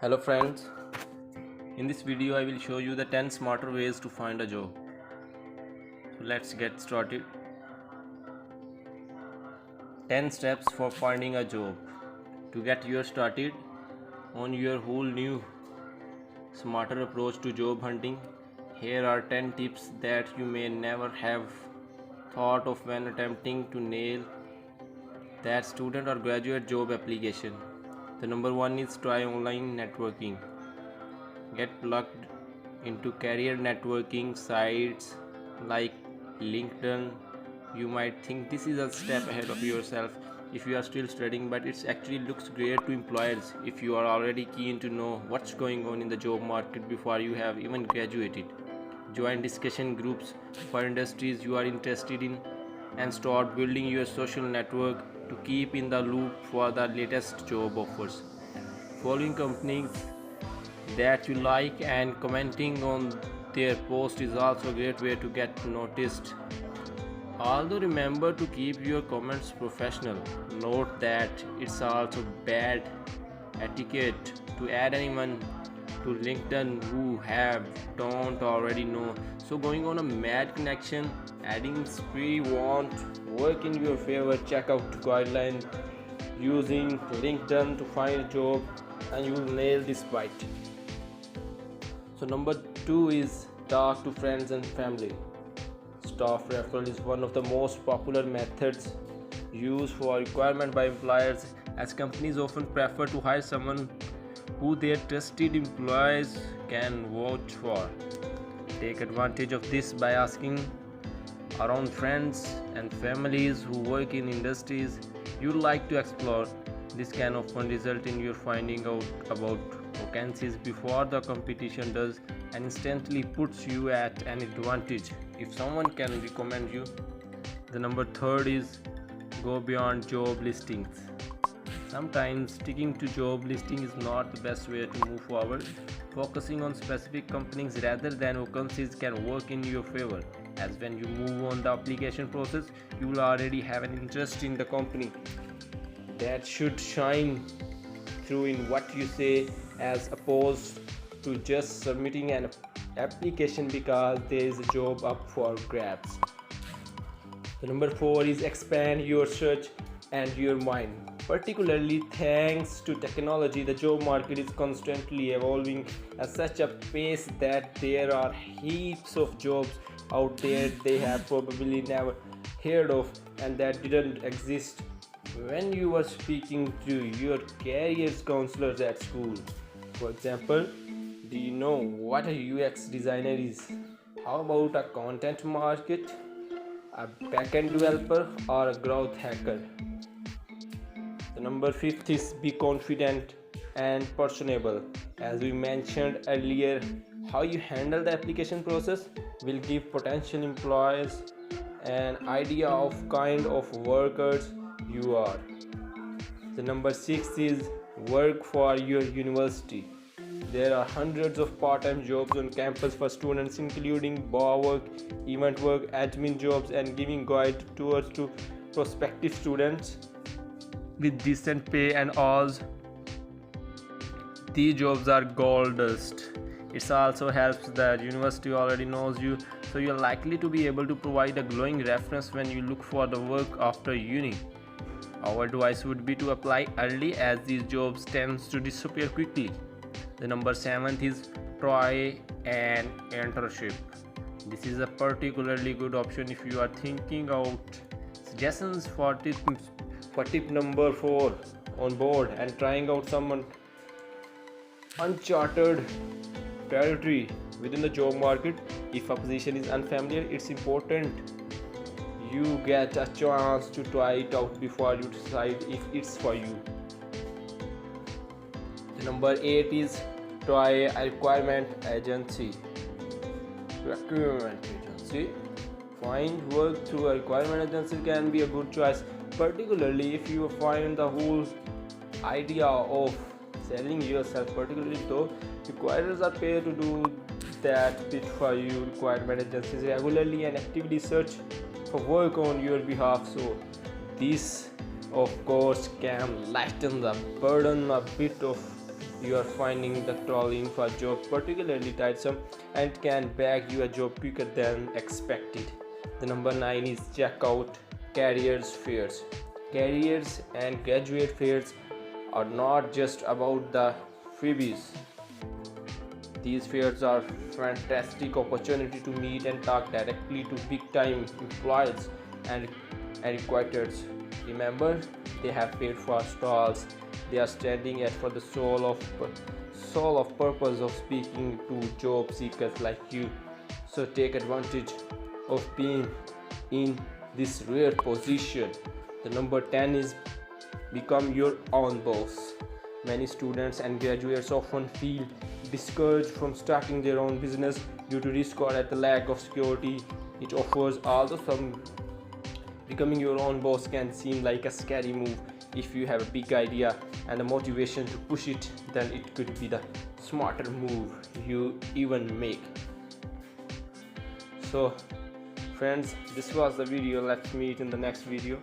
Hello friends, in this video I will show you the 10 smarter ways to find a job. So let's get started. 10 steps for finding a job. To get you started on your whole new smarter approach to job hunting, here are 10 tips that you may never have thought of when attempting to nail that student or graduate job application. The number one is try online networking. Get plugged into career networking sites like LinkedIn. You might think this is a step ahead of yourself if you are still studying, but it actually looks great to employers if you are already keen to know what's going on in the job market before you have even graduated. Join discussion groups for industries you are interested in and start building your social network to keep in the loop for the latest job offers. Following companies that you like and commenting on their post is also a great way to get noticed. Although remember to keep your comments professional. Note that it's also bad etiquette to add anyone to LinkedIn who don't already know. So going on a mad connection, adding spree won't work in your favor. Check out guidelines using LinkedIn to find a job and you will nail this bite. So number 2 is talk to friends and family. Staff referral is one of the most popular methods used for requirement by employers, as companies often prefer to hire someone who their trusted employees can vouch for. Take advantage of this by asking around friends and families who work in industries you like to explore. This can often result in you finding out about vacancies before the competition does and instantly puts you at an advantage if someone can recommend you. The number third is go beyond job listings. Sometimes sticking to job listing is not the best way to move forward. Focusing on specific companies rather than vacancies can work in your favor, as when you move on the application process you will already have an interest in the company. That should shine through in what you say, as opposed to just submitting an application because there is a job up for grabs. The number 4 is expand your search and your mind. Particularly thanks to technology, the job market is constantly evolving at such a pace that there are heaps of jobs out there they have probably never heard of and that didn't exist when you were speaking to your career counselors at school. For example, do you know what a UX designer is? How about a content market, a backend developer, or a growth hacker? The number 5 is be confident and personable. As we mentioned earlier, how you handle the application process will give potential employers an idea of kind of workers you are. The number 6 is work for your university. There are hundreds of part-time jobs on campus for students, including bar work, event work, admin jobs, and giving guide tours to prospective students with decent pay and odds. These jobs are gold dust. It also helps that university already knows you, so you're likely to be able to provide a glowing reference when you look for the work after uni. Our advice would be to apply early, as these jobs tend to disappear quickly. The number 7 is try an internship. This is a particularly good option if you are thinking out suggestions for tip number 4 on board and trying out some uncharted territory within the job market. If a position is unfamiliar, it's important you get a chance to try it out before you decide if it's for you. The number 8 is try a requirement agency. Find work through a requirement agency can be a good choice, particularly if you find the whole idea of selling yourself. Particularly though requirers are paid to do that bit for you. Requirement agencies regularly and actively search for work on your behalf, so this of course can lighten the burden a bit of you are finding the crawling for a job particularly tiresome and can bag you a job quicker than expected. The number 9 is check out careers fairs. Careers and graduate fairs are not just about the freebies. These fairs are fantastic opportunity to meet and talk directly to big time employers and recruiters. Remember, they have paid for stalls. They are standing at for the sole of purpose of speaking to job seekers like you. So take advantage of being in this rare position. The number 10 is become your own boss. Many students and graduates often feel discouraged from starting their own business due to risk or at the lack of security it offers. Although some becoming your own boss can seem like a scary move, if you have a big idea and the motivation to push it, then it could be the smarter move you even make. So friends, this was the video. Let's meet in the next video.